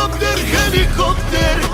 helicopter, helicopter.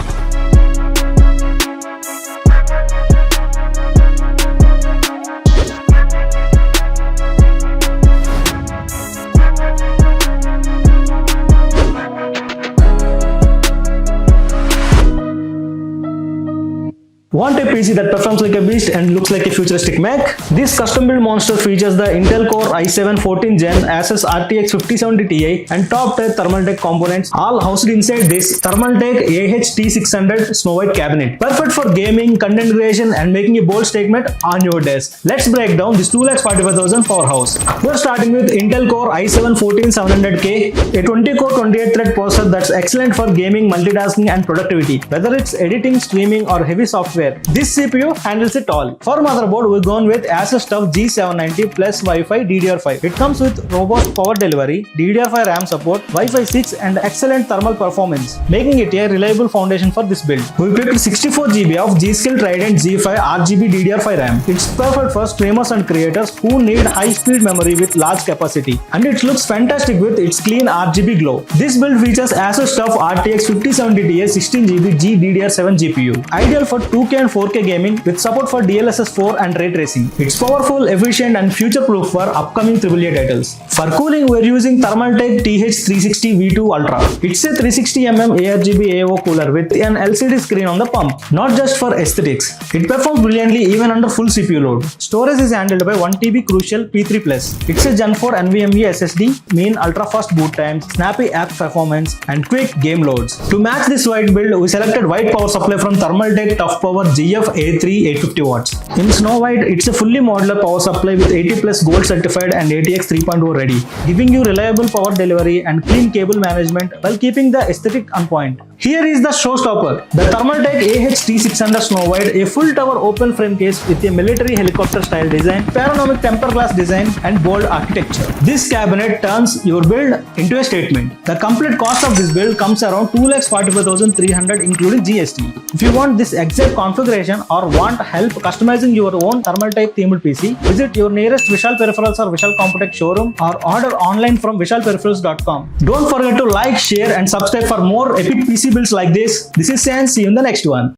Want a PC that performs like a beast and looks like a futuristic mech? This custom-built monster features the Intel Core i7 14th Gen ASUS RTX 5070 Ti and top-tier Thermaltake components, all housed inside this Thermaltake AH-T600 Snow White cabinet. Perfect for gaming, content creation, and making a bold statement on your desk. Let's break down this 2,45,000 powerhouse. We're starting with Intel Core i7-14700K, a 20-core 28-thread processor that's excellent for gaming, multitasking, and productivity. Whether it's editing, streaming, or heavy software, this CPU handles it all. For motherboard, we've gone with ASUS TUF G790 plus Wi-Fi DDR5. It comes with robust power delivery, DDR5 RAM support, Wi-Fi 6 and excellent thermal performance, making it a reliable foundation for this build. We picked 64GB of G.SKILL Trident G5 RGB DDR5 RAM. It's perfect for streamers and creators who need high-speed memory with large capacity, and it looks fantastic with its clean RGB glow. This build features ASUS TUF RTX 5070 Ti 16GB GDDR7 GPU, ideal for 2K and 4K gaming with support for DLSS 4 and ray tracing. It's powerful, efficient, and future-proof for upcoming AAA titles. For cooling, we're using Thermaltake TH360 V2 Ultra. It's a 360mm ARGB AO cooler with an LCD screen on the pump, not just for aesthetics. It performs brilliantly even under full CPU load. Storage is handled by 1TB Crucial P3+. It's a Gen 4 NVMe SSD, mean ultra-fast boot times, snappy app performance, and quick game loads. To match this white build, we selected white power supply from Thermaltake Toughpower GF A3 850 watts. In Snow White, it's a fully modular power supply with 80+ gold certified and ATX 3.0 ready, giving you reliable power delivery and clean cable management while keeping the aesthetic on point. Here is the showstopper, the Thermaltake AH-T600 Snow White, a full tower open frame case with a military helicopter style design, panoramic tempered glass design, and bold architecture. This cabinet turns your build into a statement. The complete cost of this build comes around 2,45,300 including GST. If you want this exact configuration or want help customizing your own Thermaltake-themed PC, visit your nearest Vishal Peripherals or Vishal Computech showroom or order online from vishalperipherals.com. Don't forget to like, share, and subscribe for more epic PC builds like this. This is Sam. See you in the next one.